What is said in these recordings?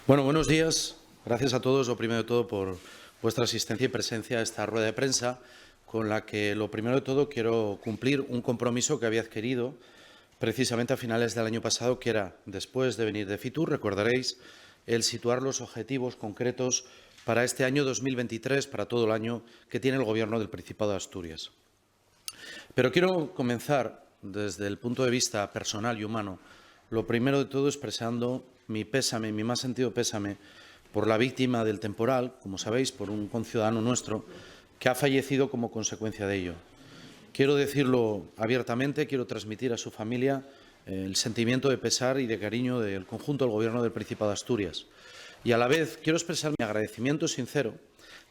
Bueno, buenos días. Gracias a todos, lo primero de todo, por vuestra asistencia y presencia a esta rueda de prensa, con la que, lo primero de todo, quiero cumplir un compromiso que había adquirido precisamente a finales del año pasado, que era, después de venir de Fitur, recordaréis, el situar los objetivos concretos para este año 2023, para todo el año que tiene el Gobierno del Principado de Asturias. Pero quiero comenzar desde el punto de vista personal y humano, lo primero de todo expresando mi pésame, mi más sentido pésame por la víctima del temporal, como sabéis, por un conciudadano nuestro que ha fallecido como consecuencia de ello. Quiero decirlo abiertamente, quiero transmitir a su familia el sentimiento de pesar y de cariño del conjunto del Gobierno del Principado de Asturias. Y a la vez quiero expresar mi agradecimiento sincero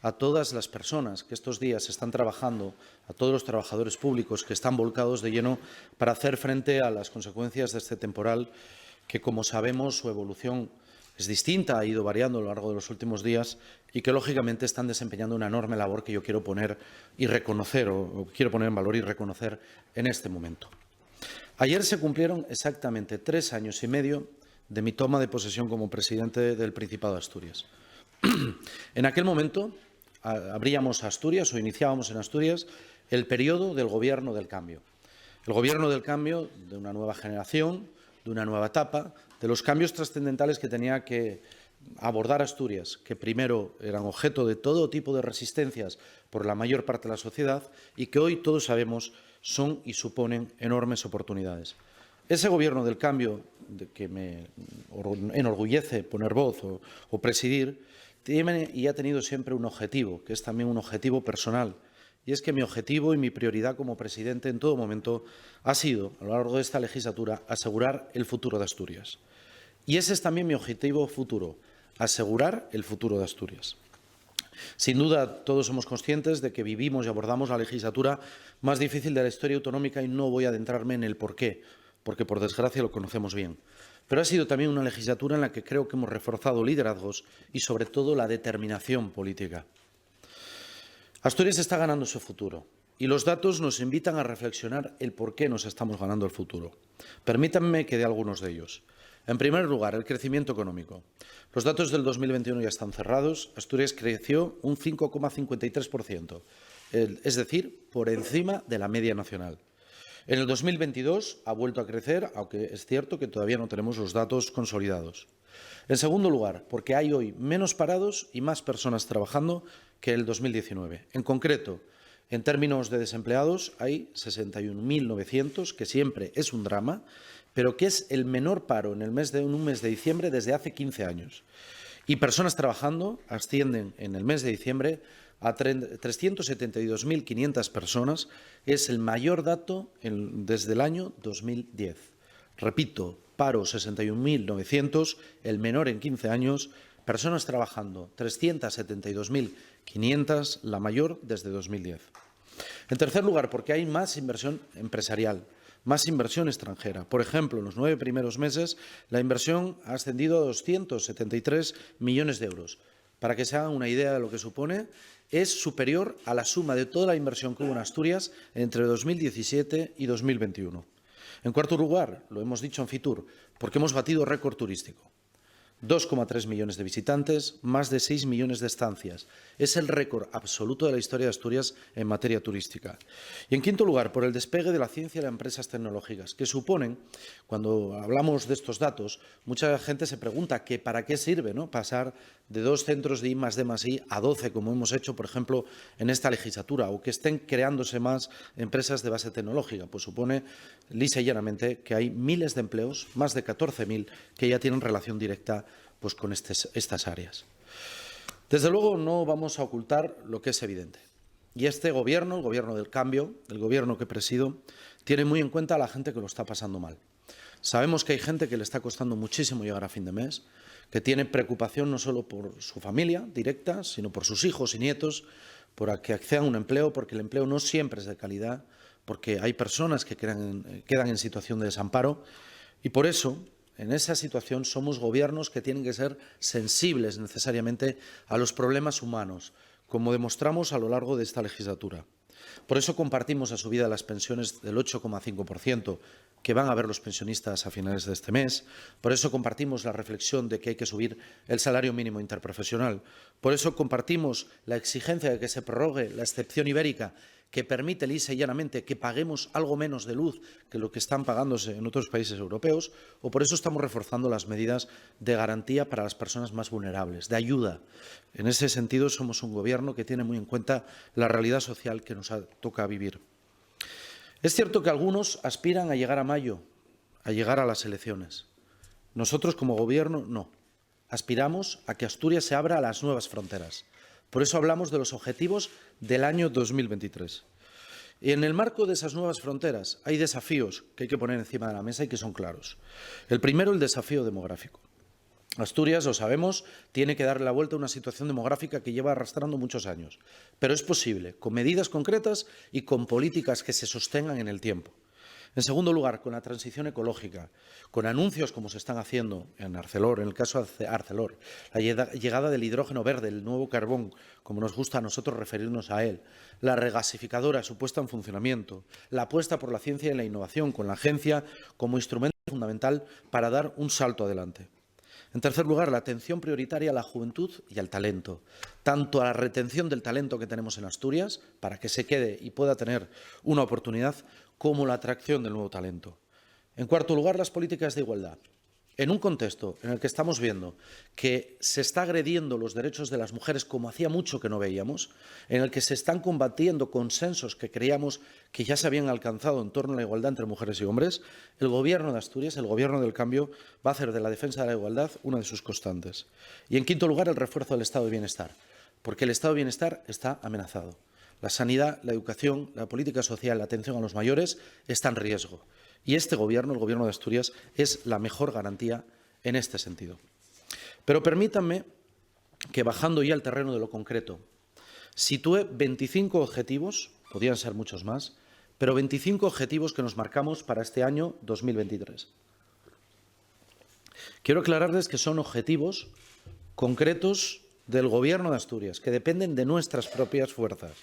a todas las personas que estos días están trabajando, a todos los trabajadores públicos que están volcados de lleno para hacer frente a las consecuencias de este temporal que, como sabemos, su evolución es distinta, ha ido variando a lo largo de los últimos días y que, lógicamente, están desempeñando una enorme labor que yo quiero poner y reconocer, o quiero poner en valor y reconocer en este momento. Ayer se cumplieron exactamente 3 años y medio de mi toma de posesión como presidente del Principado de Asturias. En aquel momento abríamos Asturias o iniciábamos en Asturias el periodo del Gobierno del Cambio. El Gobierno del Cambio de una nueva generación, de una nueva etapa, de los cambios trascendentales que tenía que abordar Asturias, que primero eran objeto de todo tipo de resistencias por la mayor parte de la sociedad y que hoy todos sabemos son y suponen enormes oportunidades. Ese Gobierno del Cambio, que me enorgullece poner voz o presidir, tiene y ha tenido siempre un objetivo, que es también un objetivo personal. Y es que mi objetivo y mi prioridad como presidente en todo momento ha sido, a lo largo de esta legislatura, asegurar el futuro de Asturias. Y ese es también mi objetivo futuro, asegurar el futuro de Asturias. Sin duda, todos somos conscientes de que vivimos y abordamos la legislatura más difícil de la historia autonómica y no voy a adentrarme en el porqué, porque por desgracia lo conocemos bien. Pero ha sido también una legislatura en la que creo que hemos reforzado liderazgos y, sobre todo, la determinación política. Asturias está ganando su futuro y los datos nos invitan a reflexionar el por qué nos estamos ganando el futuro. Permítanme que dé algunos de ellos. En primer lugar, el crecimiento económico. Los datos del 2021 ya están cerrados. Asturias creció un 5,53%, es decir, por encima de la media nacional. En el 2022 ha vuelto a crecer, aunque es cierto que todavía no tenemos los datos consolidados. En segundo lugar, porque hay hoy menos parados y más personas trabajando que el 2019. En concreto, en términos de desempleados, hay 61.900, que siempre es un drama, pero que es el menor paro en un mes de diciembre desde hace 15 años. Y personas trabajando ascienden en el mes de diciembre a 372.500 personas. Es el mayor dato desde el año 2010. Repito, paro 61.900, el menor en 15 años, personas trabajando 372.500, la mayor desde 2010. En tercer lugar, porque hay más inversión empresarial, más inversión extranjera. Por ejemplo, en los 9 primeros meses, la inversión ha ascendido a 273 millones de euros. Para que se hagan una idea de lo que supone, es superior a la suma de toda la inversión que hubo en Asturias entre 2017 y 2021. En cuarto lugar, lo hemos dicho en Fitur, porque hemos batido récord turístico. 2,3 millones de visitantes, más de 6 millones de estancias. Es el récord absoluto de la historia de Asturias en materia turística. Y en quinto lugar, por el despegue de la ciencia y las empresas tecnológicas, que suponen, cuando hablamos de estos datos, mucha gente se pregunta que para qué sirve, ¿no?, pasar de 2 centros de I+D+I a 12, como hemos hecho, por ejemplo, en esta legislatura, o que estén creándose más empresas de base tecnológica. Pues supone, lisa y llanamente, que hay miles de empleos, más de 14.000, que ya tienen relación directa pues con estas áreas. Desde luego, no vamos a ocultar lo que es evidente. Y este Gobierno, el Gobierno del Cambio, el Gobierno que presido, tiene muy en cuenta a la gente que lo está pasando mal. Sabemos que hay gente que le está costando muchísimo llegar a fin de mes, que tiene preocupación no solo por su familia directa, sino por sus hijos y nietos, por que accedan a un empleo, porque el empleo no siempre es de calidad, porque hay personas que quedan en situación de desamparo. Y por eso, en esa situación, somos gobiernos que tienen que ser sensibles necesariamente a los problemas humanos, como demostramos a lo largo de esta legislatura. Por eso compartimos la subida de las pensiones del 8,5% que van a ver los pensionistas a finales de este mes. Por eso compartimos la reflexión de que hay que subir el salario mínimo interprofesional. Por eso compartimos la exigencia de que se prorrogue la excepción ibérica que permite lisa y llanamente que paguemos algo menos de luz que lo que están pagándose en otros países europeos, o por eso estamos reforzando las medidas de garantía para las personas más vulnerables, de ayuda. En ese sentido, somos un Gobierno que tiene muy en cuenta la realidad social que nos toca vivir. Es cierto que algunos aspiran a llegar a mayo, a llegar a las elecciones. Nosotros, como Gobierno, no. Aspiramos a que Asturias se abra a las nuevas fronteras. Por eso hablamos de los objetivos del año 2023. Y en el marco de esas nuevas fronteras hay desafíos que hay que poner encima de la mesa y que son claros. El primero, el desafío demográfico. Asturias, lo sabemos, tiene que darle la vuelta a una situación demográfica que lleva arrastrando muchos años. Pero es posible, con medidas concretas y con políticas que se sostengan en el tiempo. En segundo lugar, con la transición ecológica, con anuncios como se están haciendo en Arcelor, en el caso de Arcelor, la llegada del hidrógeno verde, el nuevo carbón, como nos gusta a nosotros referirnos a él, la regasificadora, su puesta en funcionamiento, la apuesta por la ciencia y la innovación, con la agencia como instrumento fundamental para dar un salto adelante. En tercer lugar, la atención prioritaria a la juventud y al talento, tanto a la retención del talento que tenemos en Asturias, para que se quede y pueda tener una oportunidad, como la atracción del nuevo talento. En cuarto lugar, las políticas de igualdad. En un contexto en el que estamos viendo que se está agrediendo los derechos de las mujeres como hacía mucho que no veíamos, en el que se están combatiendo consensos que creíamos que ya se habían alcanzado en torno a la igualdad entre mujeres y hombres, el Gobierno de Asturias, el Gobierno del Cambio, va a hacer de la defensa de la igualdad una de sus constantes. Y en quinto lugar, el refuerzo del estado de bienestar, porque el estado de bienestar está amenazado. La sanidad, la educación, la política social, la atención a los mayores está en riesgo. Y este Gobierno, el Gobierno de Asturias, es la mejor garantía en este sentido. Pero permítanme que, bajando ya al terreno de lo concreto, sitúe 25 objetivos, podrían ser muchos más, pero 25 objetivos que nos marcamos para este año 2023. Quiero aclararles que son objetivos concretos del Gobierno de Asturias, que dependen de nuestras propias fuerzas.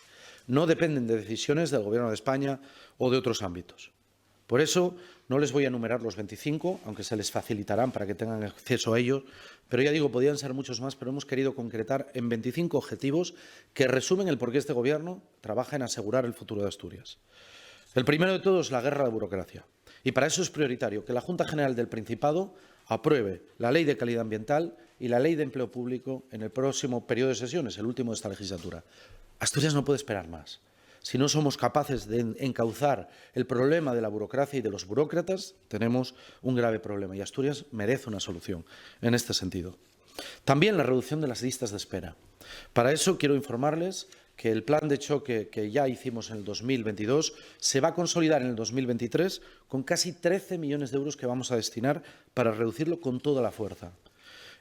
No dependen de decisiones del Gobierno de España o de otros ámbitos. Por eso no les voy a enumerar los 25, aunque se les facilitarán para que tengan acceso a ellos, pero ya digo, podrían ser muchos más, pero hemos querido concretar en 25 objetivos que resumen el por qué este Gobierno trabaja en asegurar el futuro de Asturias. El primero de todos es la guerra a la burocracia. Y para eso es prioritario que la Junta General del Principado apruebe la Ley de Calidad Ambiental y la Ley de Empleo Público en el próximo periodo de sesiones, el último de esta legislatura. Asturias no puede esperar más. Si no somos capaces de encauzar el problema de la burocracia y de los burócratas, tenemos un grave problema y Asturias merece una solución en este sentido. También la reducción de las listas de espera. Para eso quiero informarles que el plan de choque que ya hicimos en el 2022 se va a consolidar en el 2023 con casi 13 millones de euros que vamos a destinar para reducirlo con toda la fuerza.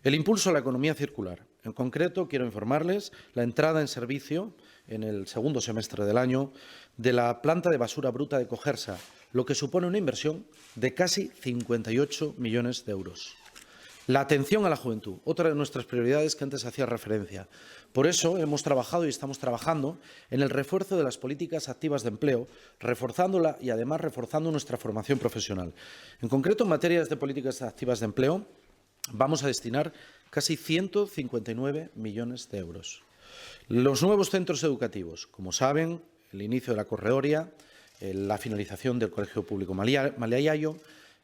El impulso a la economía circular. En concreto, quiero informarles la entrada en servicio en el segundo semestre del año de la planta de basura bruta de Cogersa, lo que supone una inversión de casi 58 millones de euros. La atención a la juventud, otra de nuestras prioridades que antes hacía referencia. Por eso hemos trabajado y estamos trabajando en el refuerzo de las políticas activas de empleo, reforzándola y además reforzando nuestra formación profesional. En concreto, en materias de políticas activas de empleo, vamos a destinar casi 159 millones de euros. Los nuevos centros educativos, como saben, el inicio de la corredoria, la finalización del Colegio Público Maliayo,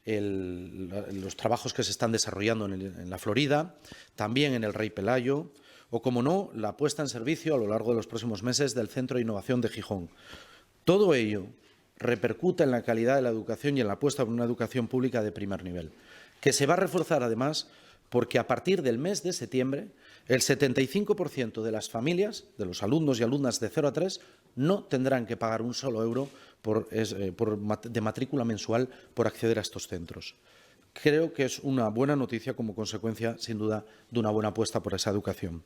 los trabajos que se están desarrollando en la Florida, también en el Rey Pelayo, o, como no, la puesta en servicio a lo largo de los próximos meses del Centro de Innovación de Gijón. Todo ello repercute en la calidad de la educación y en la apuesta por una educación pública de primer nivel, que se va a reforzar además porque a partir del mes de septiembre el 75% de las familias, de los alumnos y alumnas de 0 a 3, no tendrán que pagar un solo euro de matrícula mensual por acceder a estos centros. Creo que es una buena noticia como consecuencia, sin duda, de una buena apuesta por esa educación.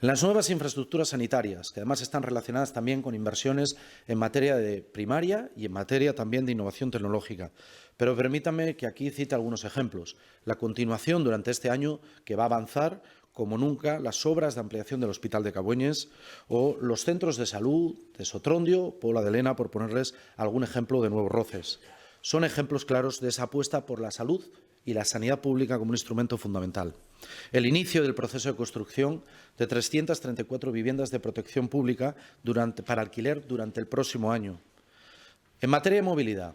Las nuevas infraestructuras sanitarias, que además están relacionadas también con inversiones en materia de primaria y en materia también de innovación tecnológica. Pero permítanme que aquí cite algunos ejemplos. La continuación durante este año que va a avanzar como nunca las obras de ampliación del Hospital de Cabueñes o los centros de salud de Sotrondio, Puebla de Lena, por ponerles algún ejemplo de Nuevos Roces. Son ejemplos claros de esa apuesta por la salud y la sanidad pública como un instrumento fundamental. El inicio del proceso de construcción de 334 viviendas de protección pública para alquiler durante el próximo año. En materia de movilidad,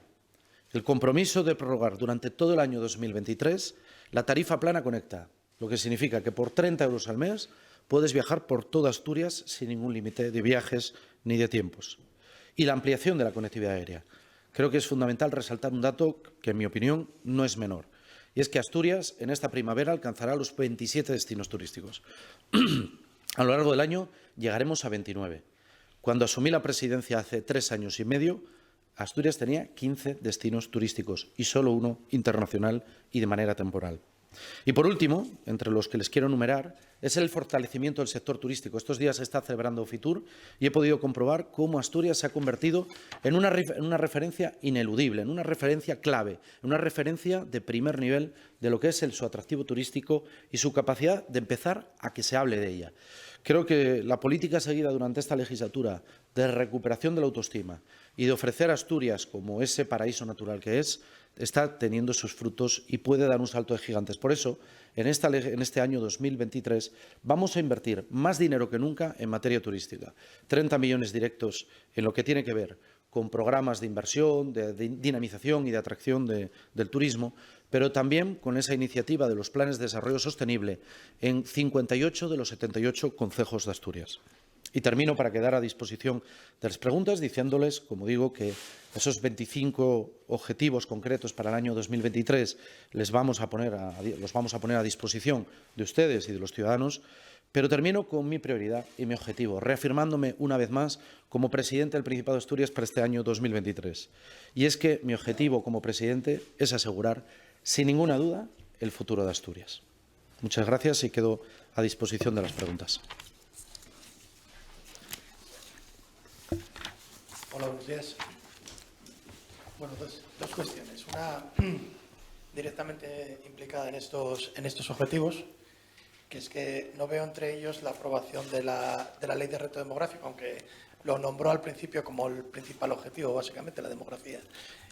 el compromiso de prorrogar durante todo el año 2023 la tarifa plana Conecta, lo que significa que por 30 euros al mes puedes viajar por toda Asturias sin ningún límite de viajes ni de tiempos. Y la ampliación de la conectividad aérea. Creo que es fundamental resaltar un dato que, en mi opinión, no es menor. Y es que Asturias, en esta primavera, alcanzará los 27 destinos turísticos. A lo largo del año llegaremos a 29. Cuando asumí la presidencia hace 3 años y medio, Asturias tenía 15 destinos turísticos y solo uno internacional y de manera temporal. Y, por último, entre los que les quiero enumerar, es el fortalecimiento del sector turístico. Estos días se está celebrando Fitur y he podido comprobar cómo Asturias se ha convertido en una referencia ineludible, en una referencia clave, en una referencia de primer nivel de lo que es su atractivo turístico y su capacidad de empezar a que se hable de ella. Creo que la política seguida durante esta legislatura de recuperación de la autoestima y de ofrecer a Asturias como ese paraíso natural que es, está teniendo sus frutos y puede dar un salto de gigantes. Por eso, en este año 2023 vamos a invertir más dinero que nunca en materia turística. 30 millones directos en lo que tiene que ver con programas de inversión, de dinamización y de atracción del turismo, pero también con esa iniciativa de los planes de desarrollo sostenible en 58 de los 78 concejos de Asturias. Y termino para quedar a disposición de las preguntas diciéndoles, como digo, que esos 25 objetivos concretos para el año 2023 los vamos a poner a disposición de ustedes y de los ciudadanos, pero termino con mi prioridad y mi objetivo, reafirmándome una vez más como presidente del Principado de Asturias para este año 2023. Y es que mi objetivo como presidente es asegurar, sin ninguna duda, el futuro de Asturias. Muchas gracias y quedo a disposición de las preguntas. Hola, buenos días. Bueno, dos cuestiones. Una directamente implicada en estos objetivos, que es que no veo entre ellos la aprobación de la Ley de Reto Demográfico, aunque lo nombró al principio como el principal objetivo, básicamente, la demografía.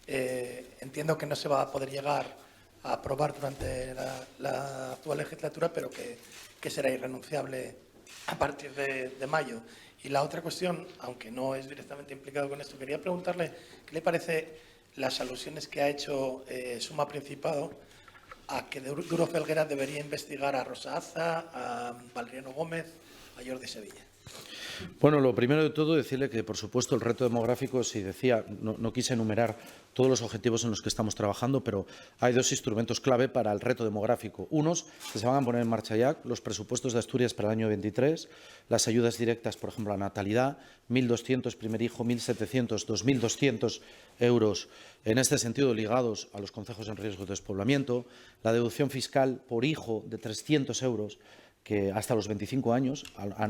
Entiendo que no se va a poder llegar a aprobar durante la actual legislatura, pero que será irrenunciable a partir de mayo. Y la otra cuestión, aunque no es directamente implicado con esto, quería preguntarle qué le parece las alusiones que ha hecho Suma Principado a que Duro Felguera debería investigar a Rosa Aza, a Valeriano Gómez, a Jordi Sevilla. Bueno, lo primero de todo, decirle que, por supuesto, el reto demográfico, si decía, no quise enumerar todos los objetivos en los que estamos trabajando, pero hay dos instrumentos clave para el reto demográfico. Unos que se van a poner en marcha ya, los presupuestos de Asturias para el año 23, las ayudas directas, por ejemplo, a natalidad, 1.200 primer hijo, 1.700, 2.200 euros, en este sentido ligados a los concejos en riesgo de despoblamiento, la deducción fiscal por hijo de 300 euros, que hasta los 25 años,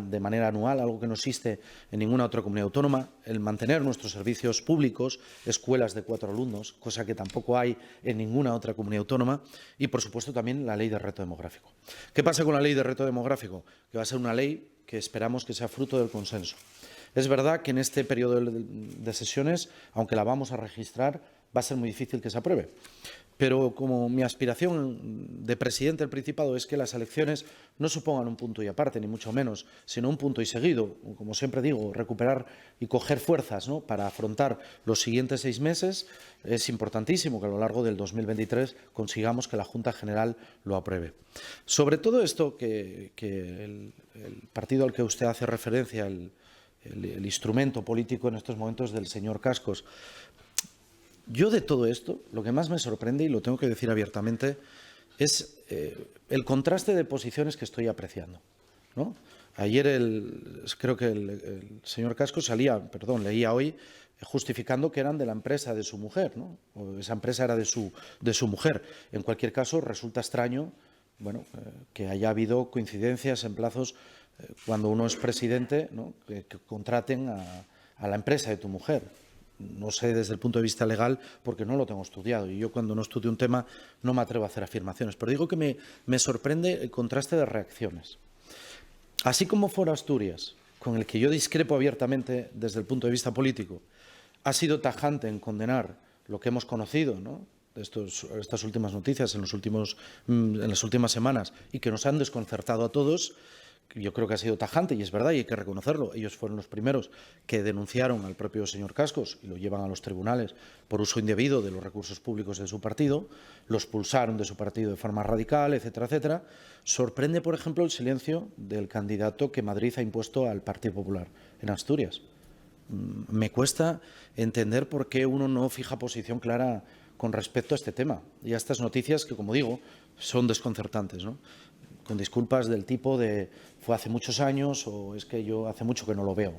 de manera anual, algo que no existe en ninguna otra comunidad autónoma, el mantener nuestros servicios públicos, escuelas de 4 alumnos, cosa que tampoco hay en ninguna otra comunidad autónoma, y, por supuesto, también la ley de reto demográfico. ¿Qué pasa con la ley de reto demográfico? Que va a ser una ley que esperamos que sea fruto del consenso. Es verdad que en este periodo de sesiones, aunque la vamos a registrar, va a ser muy difícil que se apruebe. Pero como mi aspiración de presidente del Principado es que las elecciones no supongan un punto y aparte, ni mucho menos, sino un punto y seguido, como siempre digo, recuperar y coger fuerzas, ¿no?, para afrontar los siguientes 6 meses, es importantísimo que a lo largo del 2023 consigamos que la Junta General lo apruebe. Sobre todo esto que el partido al que usted hace referencia, el instrumento político en estos momentos del señor Cascos. Yo de todo esto, lo que más me sorprende, y lo tengo que decir abiertamente, es el contraste de posiciones que estoy apreciando, ¿no? Ayer creo que el señor Cascos leía hoy justificando que eran de la empresa de su mujer, ¿no? O esa empresa era de su mujer. En cualquier caso, resulta extraño, bueno, que haya habido coincidencias en plazos cuando uno es presidente, ¿no?, que contraten a la empresa de tu mujer. No sé desde el punto de vista legal porque no lo tengo estudiado y yo cuando no estudio un tema no me atrevo a hacer afirmaciones. Pero digo que me sorprende el contraste de reacciones. así como Foro Asturias, con el que yo discrepo abiertamente desde el punto de vista político, ha sido tajante en condenar lo que hemos conocido, ¿no?, de estas últimas noticias en las últimas semanas y que nos han desconcertado a todos, yo creo que ha sido tajante y es verdad y hay que reconocerlo. Ellos fueron los primeros que denunciaron al propio señor Cascos y lo llevan a los tribunales por uso indebido de los recursos públicos de su partido, los expulsaron de su partido de forma radical, etcétera, etcétera. Sorprende, por ejemplo, el silencio del candidato que Madrid ha impuesto al Partido Popular en Asturias. Me cuesta entender por qué uno no fija posición clara con respecto a este tema y a estas noticias que, como digo, son desconcertantes, ¿no?, con disculpas del tipo de fue hace muchos años o es que yo hace mucho que no lo veo.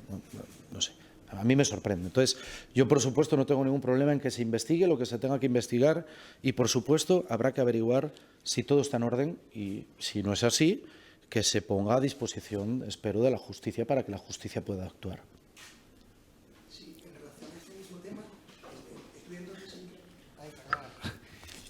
No sé, a mí me sorprende. Entonces, yo, por supuesto, no tengo ningún problema en que se investigue lo que se tenga que investigar y, por supuesto, habrá que averiguar si todo está en orden y, si no es así, que se ponga a disposición, espero, de la justicia para que la justicia pueda actuar.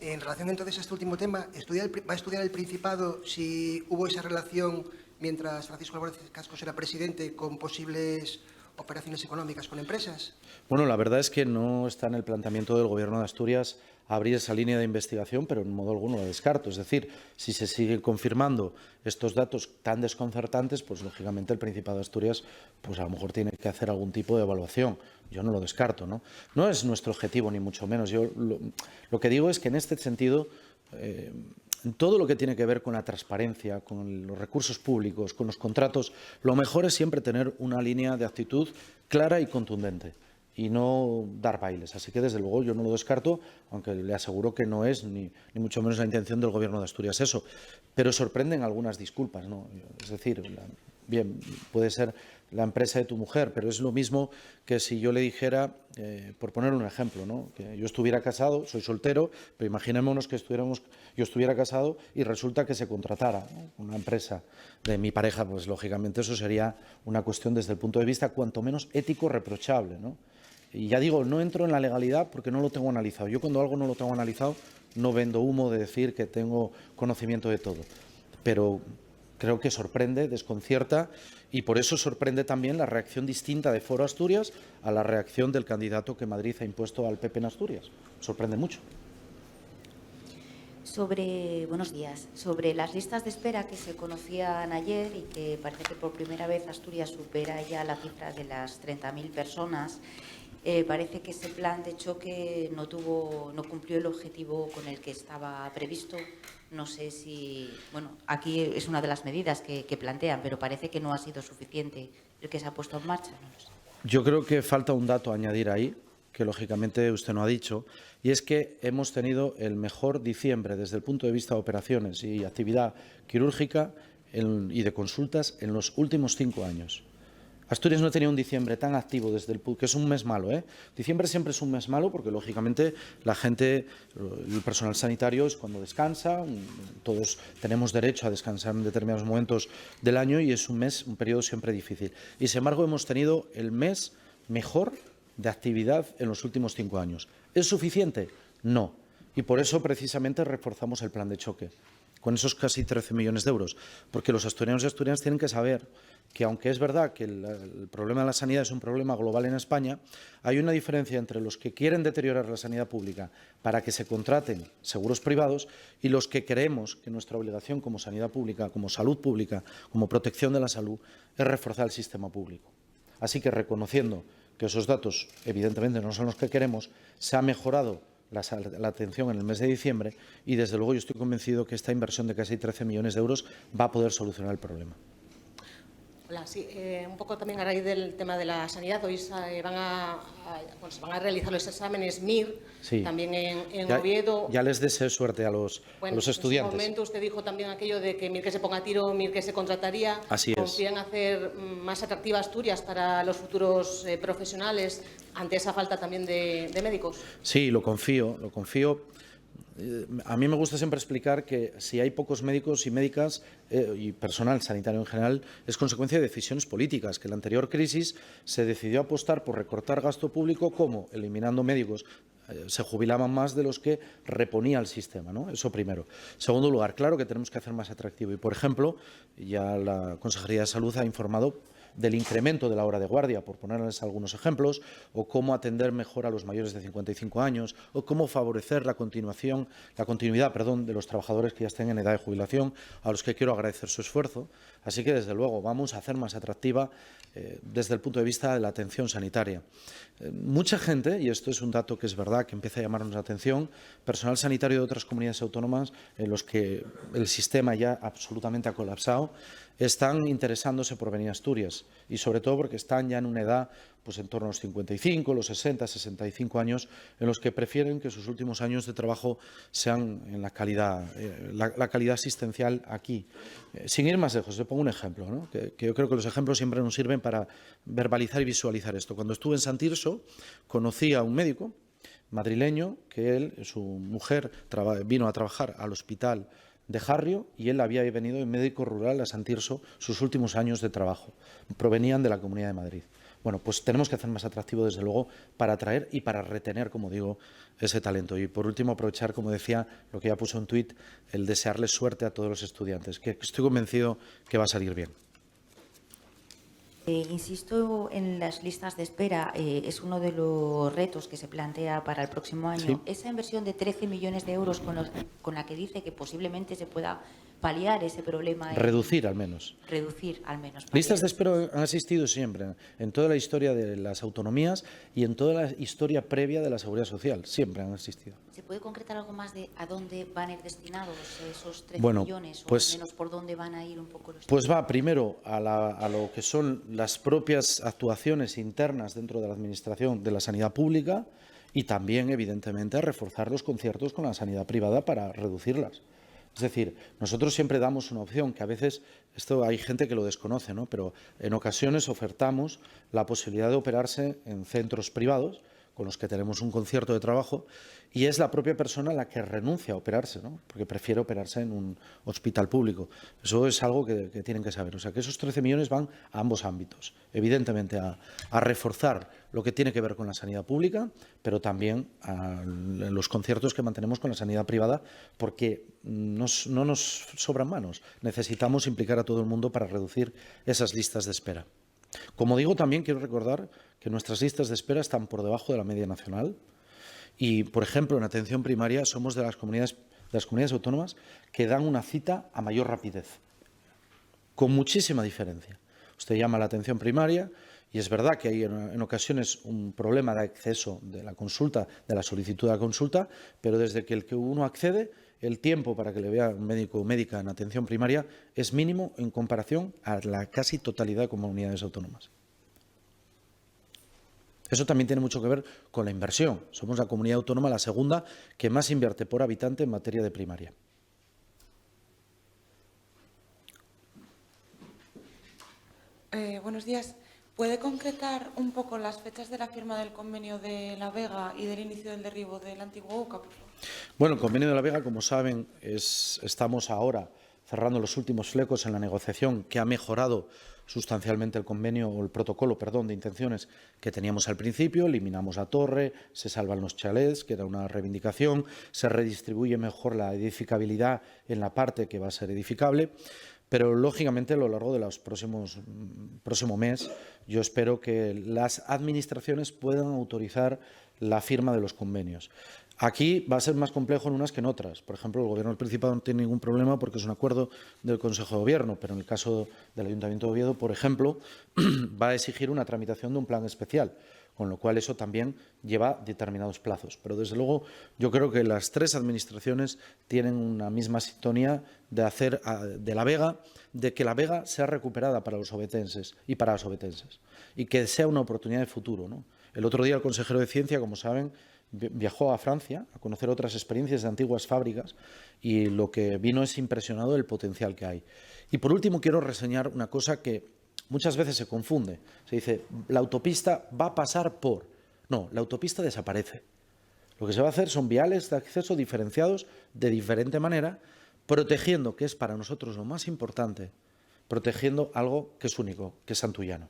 En relación entonces a este último tema, ¿va a estudiar el Principado si hubo esa relación mientras Francisco Álvarez Cascos era presidente con posibles operaciones económicas con empresas? Bueno, la verdad es que no está en el planteamiento del Gobierno de Asturias abrir esa línea de investigación, pero en modo alguno la descarto. Es decir, si se siguen confirmando estos datos tan desconcertantes, pues lógicamente el Principado de Asturias pues a lo mejor tiene que hacer algún tipo de evaluación. Yo no lo descarto, ¿no? No es nuestro objetivo, ni mucho menos. Yo lo que digo es que en este sentido, todo lo que tiene que ver con la transparencia, con los recursos públicos, con los contratos, lo mejor es siempre tener una línea de actitud clara y contundente y no dar bailes. Así que, desde luego, yo no lo descarto, aunque le aseguro que no es ni mucho menos la intención del Gobierno de Asturias eso. Pero sorprenden algunas disculpas, ¿no? Es decir, bien, puede ser la empresa de tu mujer, pero es lo mismo que si yo le dijera, por poner un ejemplo, ¿no?, que yo estuviera casado, soy soltero, pero imaginémonos que yo estuviera casado y resulta que se contratara, ¿no?, una empresa de mi pareja, pues lógicamente eso sería una cuestión desde el punto de vista cuanto menos ético reprochable, ¿no? Y ya digo, no entro en la legalidad porque no lo tengo analizado. Yo, cuando algo no lo tengo analizado, no vendo humo de decir que tengo conocimiento de todo. Pero creo que sorprende, desconcierta, y por eso sorprende también la reacción distinta de Foro Asturias a la reacción del candidato que Madrid ha impuesto al PP en Asturias. Sorprende mucho. Buenos días. Sobre las listas de espera que se conocían ayer y que parece que por primera vez Asturias supera ya la cifra de las 30.000 personas, parece que ese plan de choque no cumplió el objetivo con el que estaba previsto. No sé si, aquí es una de las medidas que plantean, pero parece que no ha sido suficiente el que se ha puesto en marcha. No lo sé. Yo creo que falta un dato a añadir ahí, que lógicamente usted no ha dicho, y es que hemos tenido el mejor diciembre desde el punto de vista de operaciones y actividad quirúrgica y de consultas en los últimos 5 años. Asturias no ha tenido un diciembre tan activo que es un mes malo, ¿eh? Diciembre siempre es un mes malo porque, lógicamente, la gente, el personal sanitario es cuando descansa, todos tenemos derecho a descansar en determinados momentos del año y es un periodo siempre difícil. Y, sin embargo, hemos tenido el mes mejor de actividad en los últimos 5 años. ¿Es suficiente? No. Y por eso, precisamente, reforzamos el plan de choque con esos casi 13 millones de euros, porque los asturianos y asturianas tienen que saber que, aunque es verdad que el problema de la sanidad es un problema global en España, hay una diferencia entre los que quieren deteriorar la sanidad pública para que se contraten seguros privados y los que creemos que nuestra obligación como sanidad pública, como salud pública, como protección de la salud, es reforzar el sistema público. Así que, reconociendo que esos datos evidentemente no son los que queremos, se ha mejorado la atención en el mes de diciembre y, desde luego, yo estoy convencido que esta inversión de casi 13 millones de euros va a poder solucionar el problema. Hola, sí, un poco también a raíz del tema de la sanidad. Hoy se van a realizar los exámenes MIR, sí, también en Oviedo. Ya les deseo suerte a los estudiantes. En ese momento usted dijo también aquello de que MIR que se ponga a tiro, MIR que se contrataría. Así es. ¿Confían en hacer más atractiva Asturias para los futuros profesionales ante esa falta también de médicos? Sí, lo confío. A mí me gusta siempre explicar que si hay pocos médicos y médicas y personal sanitario en general es consecuencia de decisiones políticas, que en la anterior crisis se decidió apostar por recortar gasto público, como eliminando médicos se jubilaban más de los que reponía el sistema, ¿no? Eso primero. Segundo lugar, claro que tenemos que hacer más atractivo y, por ejemplo, ya la Consejería de Salud ha informado del incremento de la hora de guardia, por ponerles algunos ejemplos, o cómo atender mejor a los mayores de 55 años, o cómo favorecer la continuidad de los trabajadores que ya estén en edad de jubilación, a los que quiero agradecer su esfuerzo. Así que, desde luego, vamos a hacer más atractiva desde el punto de vista de la atención sanitaria. Mucha gente, y esto es un dato que es verdad, que empieza a llamarnos la atención, personal sanitario de otras comunidades autónomas en los que el sistema ya absolutamente ha colapsado, están interesándose por venir a Asturias y sobre todo porque están ya en una edad pues en torno a los 55, los 60, 65 años, en los que prefieren que sus últimos años de trabajo sean en la calidad asistencial aquí. Sin ir más lejos, le pongo un ejemplo, ¿no? que yo creo que los ejemplos siempre nos sirven para verbalizar y visualizar esto. Cuando estuve en Santirso, conocí a un médico madrileño que su mujer vino a trabajar al hospital de Jarrio y él había venido en médico rural a Santirso sus últimos años de trabajo. Provenían de la Comunidad de Madrid. Bueno, pues tenemos que hacer más atractivo, desde luego, para atraer y para retener, como digo, ese talento. Y, por último, aprovechar, como decía, lo que ya puso en tuit, el desearles suerte a todos los estudiantes, que estoy convencido que va a salir bien. Insisto en las listas de espera, es uno de los retos que se plantea para el próximo año. Sí. Esa inversión de 13 millones de euros con la que dice que posiblemente se pueda paliar ese problema. Reducir, al menos. Reducir, al menos. Listas de espera han existido siempre, en toda la historia de las autonomías y en toda la historia previa de la Seguridad Social. Siempre han existido. ¿Se puede concretar algo más de a dónde van a ir destinados esos 13 Bueno, millones? pues, o al menos por dónde van a ir un poco los... Pues va primero a lo que son las propias actuaciones internas dentro de la Administración de la sanidad pública y también, evidentemente, a reforzar los conciertos con la sanidad privada para reducirlas. Es decir, nosotros siempre damos una opción, que a veces, esto hay gente que lo desconoce, ¿no? Pero en ocasiones ofertamos la posibilidad de operarse en centros privados con los que tenemos un concierto de trabajo y es la propia persona la que renuncia a operarse, ¿no? Porque prefiere operarse en un hospital público. Eso es algo que tienen que saber. O sea, que esos 13 millones van a ambos ámbitos. Evidentemente, a reforzar lo que tiene que ver con la sanidad pública, pero también a los conciertos que mantenemos con la sanidad privada, porque no nos sobran manos. Necesitamos implicar a todo el mundo para reducir esas listas de espera. Como digo, también quiero recordar que nuestras listas de espera están por debajo de la media nacional y, por ejemplo, en atención primaria somos de las comunidades autónomas que dan una cita a mayor rapidez, con muchísima diferencia. Usted llama a la atención primaria y es verdad que hay en ocasiones un problema de acceso de la consulta, de la solicitud de la consulta, pero desde que uno accede, el tiempo para que le vea un médico o médica en atención primaria es mínimo en comparación a la casi totalidad de comunidades autónomas. Eso también tiene mucho que ver con la inversión. Somos la comunidad autónoma la segunda que más invierte por habitante en materia de primaria. Buenos días. ¿Puede concretar un poco las fechas de la firma del convenio de La Vega y del inicio del derribo del antiguo UCA, por favor? Bueno, el convenio de La Vega, como saben, estamos ahora cerrando los últimos flecos en la negociación que ha mejorado sustancialmente el convenio o el protocolo, de intenciones que teníamos al principio. Eliminamos la torre, se salvan los chalets, que era una reivindicación, se redistribuye mejor la edificabilidad en la parte que va a ser edificable. Pero, lógicamente, a lo largo de los próximo mes, yo espero que las administraciones puedan autorizar la firma de los convenios. Aquí va a ser más complejo en unas que en otras. Por ejemplo, el Gobierno del Principado no tiene ningún problema porque es un acuerdo del Consejo de Gobierno, pero en el caso del Ayuntamiento de Oviedo, por ejemplo, va a exigir una tramitación de un plan especial, con lo cual eso también lleva determinados plazos. Pero, desde luego, yo creo que las tres administraciones tienen una misma sintonía de hacer de La Vega, de que La Vega sea recuperada para los ovetenses y para las ovetenses, y que sea una oportunidad de futuro, ¿no? El otro día el consejero de Ciencia, como saben, viajó a Francia a conocer otras experiencias de antiguas fábricas y lo que vino es impresionado del potencial que hay. Y, por último, quiero reseñar una cosa que muchas veces se confunde. Se dice, la autopista va a pasar por... No, la autopista desaparece. Lo que se va a hacer son viales de acceso diferenciados de diferente manera, protegiendo, que es para nosotros lo más importante, protegiendo algo que es único, que es Santullano.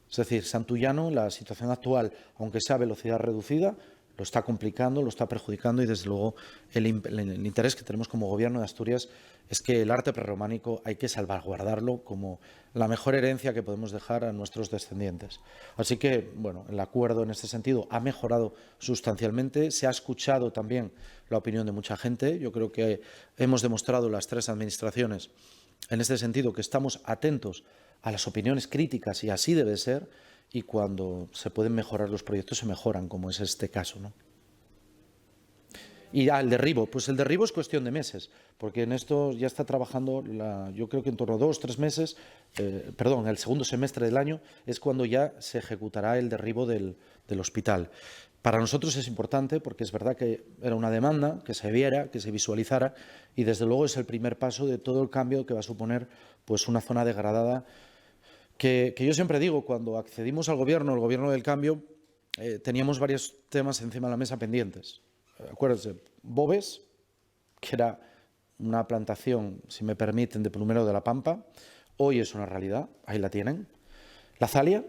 Es decir, Santullano, la situación actual, aunque sea a velocidad reducida, lo está complicando, lo está perjudicando y, desde luego, el interés que tenemos como Gobierno de Asturias es que el arte prerrománico hay que salvaguardarlo como la mejor herencia que podemos dejar a nuestros descendientes. Así que, bueno, el acuerdo en este sentido ha mejorado sustancialmente. Se ha escuchado también la opinión de mucha gente. Yo creo que hemos demostrado las tres administraciones en este sentido que estamos atentos a las opiniones críticas y así debe ser. Y cuando se pueden mejorar los proyectos, se mejoran, como es este caso, ¿no? Y el derribo, pues el derribo es cuestión de meses, porque en esto ya está trabajando, yo creo que en torno a 2 o 3 meses, el segundo semestre del año es cuando ya se ejecutará el derribo del hospital. Para nosotros es importante porque es verdad que era una demanda, que se viera, que se visualizara, y desde luego es el primer paso de todo el cambio que va a suponer pues una zona degradada. Que yo siempre digo, cuando accedimos al Gobierno, el Gobierno del Cambio, teníamos varios temas encima de la mesa pendientes. Acuérdense, Bobes, que era una plantación, si me permiten, de plumero de la Pampa, hoy es una realidad, ahí la tienen. La Zalia,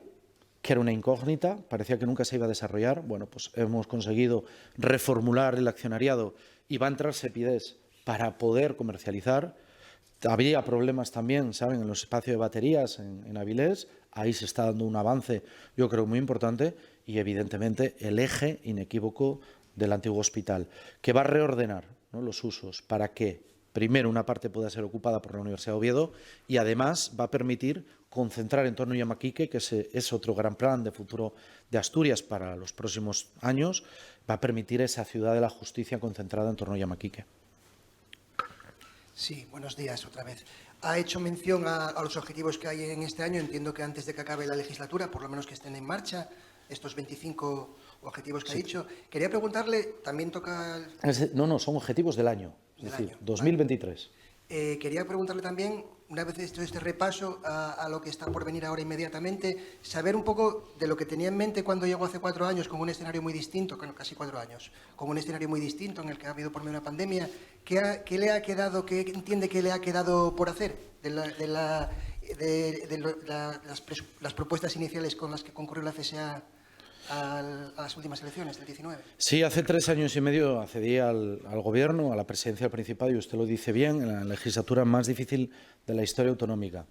que era una incógnita, parecía que nunca se iba a desarrollar. Bueno, pues hemos conseguido reformular el accionariado y va a entrar Sepidés para poder comercializar. Había problemas también, ¿saben?, en los espacios de baterías en Avilés. Ahí se está dando un avance, yo creo, muy importante. Y, evidentemente, el eje inequívoco del antiguo hospital, que va a reordenar, ¿no?, los usos para que, primero, una parte pueda ser ocupada por la Universidad de Oviedo y, además, va a permitir concentrar en torno a Yamaquique, que es otro gran plan de futuro de Asturias para los próximos años, va a permitir esa ciudad de la justicia concentrada en torno a Yamaquique. Sí, buenos días otra vez. Ha hecho mención a los objetivos que hay en este año. Entiendo que antes de que acabe la legislatura, por lo menos que estén en marcha, estos 25 objetivos que ha dicho. Quería preguntarle, también toca... No, son objetivos del año, es decir, 2023. Quería preguntarle también, una vez hecho este repaso a lo que está por venir ahora inmediatamente, saber un poco de lo que tenía en mente cuando llegó hace 4 años con un escenario muy distinto, casi 4 años, con un escenario muy distinto en el que ha habido por medio una pandemia. ¿Qué le ha quedado, qué entiende que le ha quedado por hacer de las propuestas iniciales con las que concurrió la CSA a las últimas elecciones del 19? Sí, hace 3 años y medio accedí al Gobierno, a la presidencia del Principado, y usted lo dice bien, en la legislatura más difícil de la historia autonómica.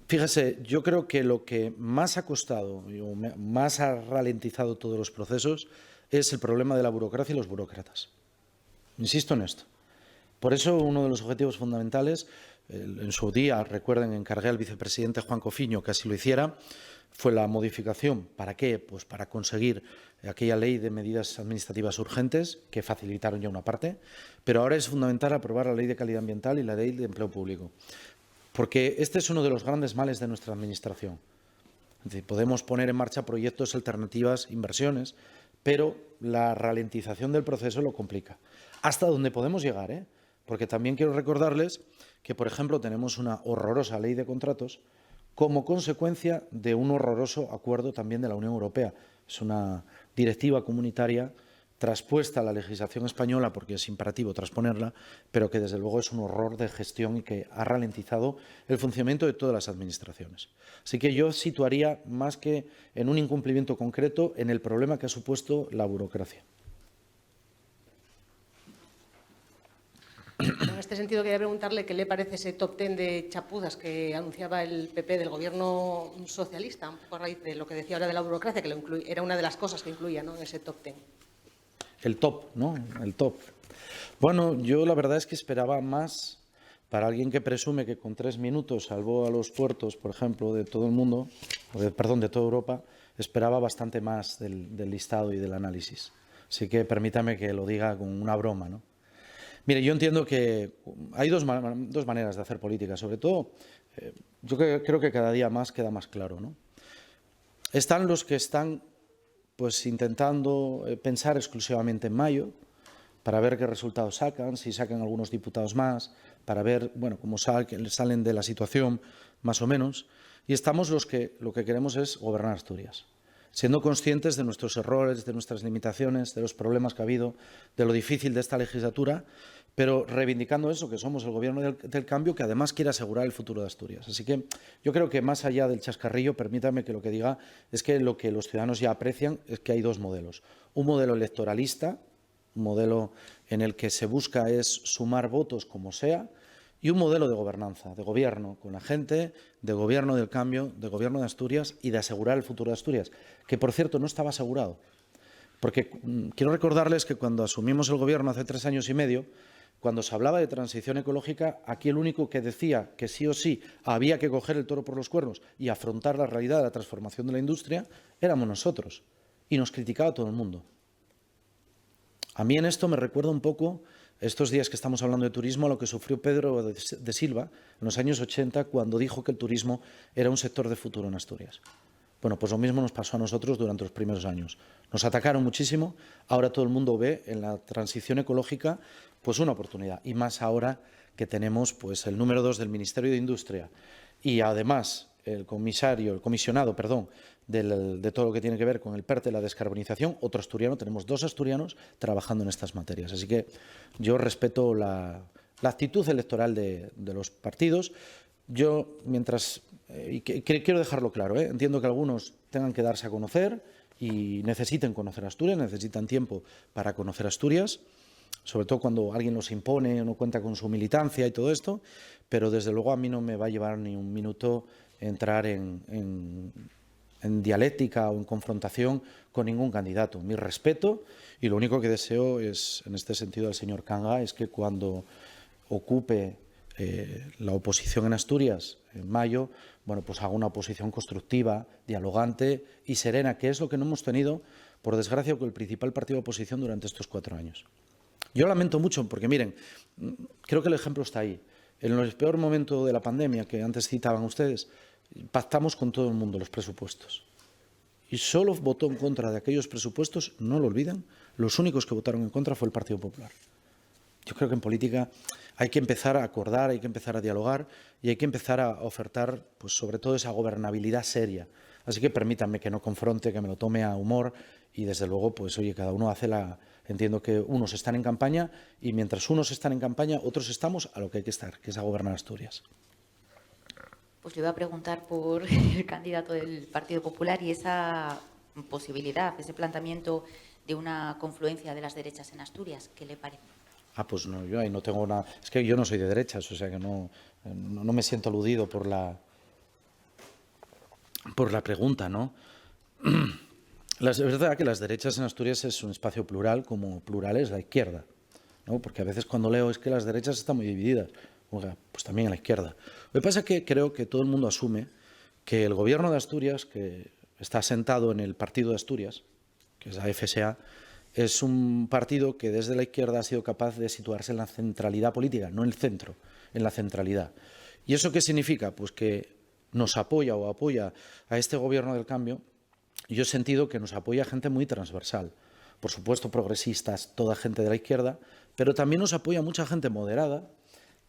Fíjese, yo creo que lo que más ha costado, más ha ralentizado todos los procesos, es el problema de la burocracia y los burócratas. Insisto en esto. Por eso, uno de los objetivos fundamentales, en su día, recuerden, encargué al vicepresidente Juan Cofiño que así lo hiciera, fue la modificación. ¿Para qué? Pues para conseguir aquella ley de medidas administrativas urgentes, que facilitaron ya una parte, pero ahora es fundamental aprobar la ley de calidad ambiental y la ley de empleo público, porque este es uno de los grandes males de nuestra administración. Es decir, podemos poner en marcha proyectos, alternativas, inversiones, pero la ralentización del proceso lo complica. Hasta donde podemos llegar, ¿eh? Porque también quiero recordarles que, por ejemplo, tenemos una horrorosa ley de contratos como consecuencia de un horroroso acuerdo también de la Unión Europea. Es una directiva comunitaria traspuesta a la legislación española, porque es imperativo transponerla, pero que desde luego es un horror de gestión y que ha ralentizado el funcionamiento de todas las administraciones. Así que yo situaría, más que en un incumplimiento concreto, en el problema que ha supuesto la burocracia. En este sentido, quería preguntarle qué le parece ese top 10 de chapuzas que anunciaba el PP del Gobierno socialista, un poco a raíz de lo que decía ahora de la burocracia, que era una de las cosas que incluía, ¿no?, en ese top 10. El top, ¿no? El top. Bueno, yo la verdad es que esperaba más para alguien que presume que con 3 minutos salvó a los puertos, por ejemplo, de todo el mundo, de toda Europa, esperaba bastante más del listado y del análisis. Así que permítame que lo diga con una broma, ¿no? Mire, yo entiendo que hay dos maneras de hacer política. Sobre todo, yo creo que cada día más queda más claro, ¿no? Están los que están pues intentando pensar exclusivamente en mayo, para ver qué resultados sacan, si sacan algunos diputados más, para ver, bueno, cómo salen de la situación más o menos. Y estamos los que lo que queremos es gobernar Asturias. siendo conscientes de nuestros errores, de nuestras limitaciones, de los problemas que ha habido, de lo difícil de esta legislatura, pero reivindicando eso, que somos el Gobierno del cambio, que además quiere asegurar el futuro de Asturias. Así que yo creo que más allá del chascarrillo, permítame que lo que diga es que lo que los ciudadanos ya aprecian es que hay dos modelos. Un modelo electoralista, un modelo en el que se busca es sumar votos como sea, y un modelo de gobernanza, de gobierno con la gente, de gobierno del cambio, de gobierno de Asturias y de asegurar el futuro de Asturias, que por cierto no estaba asegurado. Porque quiero recordarles que cuando asumimos el gobierno hace 3 años y medio, cuando se hablaba de transición ecológica, aquí el único que decía que sí o sí había que coger el toro por los cuernos y afrontar la realidad de la transformación de la industria, éramos nosotros. Y nos criticaba todo el mundo. A mí en esto me recuerda un poco, estos días que estamos hablando de turismo, a lo que sufrió Pedro de Silva en los años 80, cuando dijo que el turismo era un sector de futuro en Asturias. Bueno, pues lo mismo nos pasó a nosotros durante los primeros años. Nos atacaron muchísimo, ahora todo el mundo ve en la transición ecológica pues una oportunidad, y más ahora que tenemos pues el número 2 del Ministerio de Industria y además el comisionado de todo lo que tiene que ver con el PERTE, la descarbonización, otro asturiano, tenemos 2 asturianos trabajando en estas materias. Así que yo respeto la actitud electoral de los partidos. Yo, quiero dejarlo claro, entiendo que algunos tengan que darse a conocer y necesiten conocer Asturias, necesitan tiempo para conocer Asturias, sobre todo cuando alguien los impone o no cuenta con su militancia y todo esto, pero desde luego a mí no me va a llevar ni un minuto entrar en dialéctica o en confrontación con ningún candidato. Mi respeto, y lo único que deseo es, en este sentido al señor Canga, es que cuando ocupe la oposición en Asturias en mayo, bueno, pues haga una oposición constructiva, dialogante y serena, que es lo que no hemos tenido, por desgracia, con el principal partido de oposición durante estos 4 años. Yo lamento mucho porque, miren, creo que el ejemplo está ahí. En el peor momento de la pandemia, que antes citaban ustedes, pactamos con todo el mundo los presupuestos. Y solo votó en contra de aquellos presupuestos, no lo olviden, los únicos que votaron en contra fue el Partido Popular. Yo creo que en política hay que empezar a acordar, hay que empezar a dialogar y hay que empezar a ofertar, pues sobre todo, esa gobernabilidad seria. Así que permítanme que no confronte, que me lo tome a humor y, desde luego, pues oye, cada uno hace Entiendo que unos están en campaña y mientras unos están en campaña, otros estamos a lo que hay que estar, que es a gobernar Asturias. Pues le voy a preguntar por el candidato del Partido Popular y esa posibilidad, ese planteamiento de una confluencia de las derechas en Asturias. ¿Qué le parece? Pues no, yo ahí no tengo nada. Es que yo no soy de derechas, o sea que no me siento aludido por la pregunta, ¿no? Es verdad que las derechas en Asturias es un espacio plural, como plural es la izquierda, ¿no? Porque a veces cuando leo es que las derechas están muy divididas. Oiga, pues también en la izquierda. Lo que pasa es que creo que todo el mundo asume que el gobierno de Asturias, que está asentado en el Partido de Asturias, que es la FSA, es un partido que desde la izquierda ha sido capaz de situarse en la centralidad política, no en el centro, en la centralidad. ¿Y eso qué significa? Pues que nos apoya o apoya a este gobierno del cambio. Yo he sentido que nos apoya gente muy transversal, por supuesto progresistas, toda gente de la izquierda, pero también nos apoya mucha gente moderada,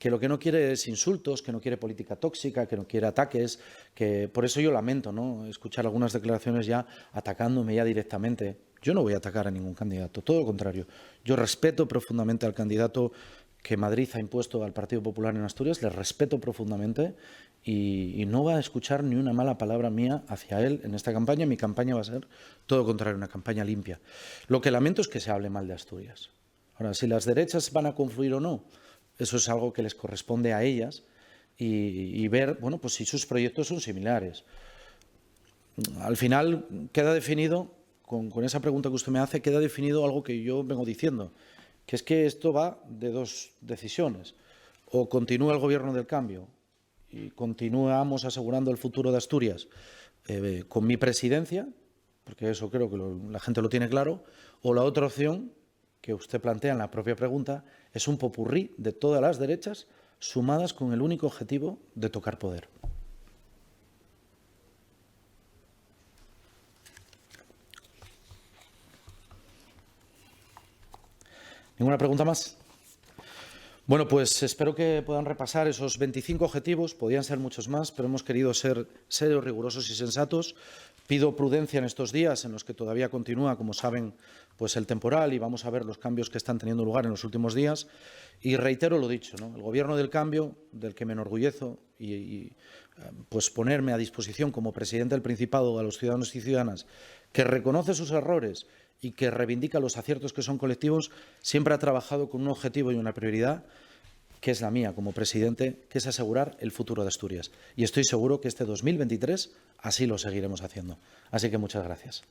que lo que no quiere es insultos, que no quiere política tóxica, que no quiere ataques, que por eso yo lamento, ¿no?, escuchar algunas declaraciones ya atacándome ya directamente. Yo no voy a atacar a ningún candidato, todo lo contrario. Yo respeto profundamente al candidato que Madrid ha impuesto al Partido Popular en Asturias, le respeto profundamente y no va a escuchar ni una mala palabra mía hacia él en esta campaña. Mi campaña va a ser todo lo contrario, una campaña limpia. Lo que lamento es que se hable mal de Asturias. Ahora, si las derechas van a confluir o no, eso es algo que les corresponde a ellas y ver, bueno, pues si sus proyectos son similares. Al final queda definido, con esa pregunta que usted me hace, queda definido algo que yo vengo diciendo, que es que esto va de 2 decisiones. O continúa el gobierno del cambio y continuamos asegurando el futuro de Asturias con mi presidencia, porque eso creo que la gente lo tiene claro, o la otra opción que usted plantea en la propia pregunta es un popurrí de todas las derechas sumadas con el único objetivo de tocar poder. ¿Ninguna pregunta más? Bueno, pues espero que puedan repasar esos 25 objetivos. Podían ser muchos más, pero hemos querido ser serios, rigurosos y sensatos. Pido prudencia en estos días en los que todavía continúa, como saben, pues el temporal y vamos a ver los cambios que están teniendo lugar en los últimos días. Y reitero lo dicho, ¿no? El Gobierno del Cambio, del que me enorgullezo pues ponerme a disposición como presidente del Principado a los ciudadanos y ciudadanas, que reconoce sus errores y que reivindica los aciertos que son colectivos, siempre ha trabajado con un objetivo y una prioridad que es la mía como presidente, que es asegurar el futuro de Asturias. Y estoy seguro que este 2023 así lo seguiremos haciendo. Así que muchas gracias.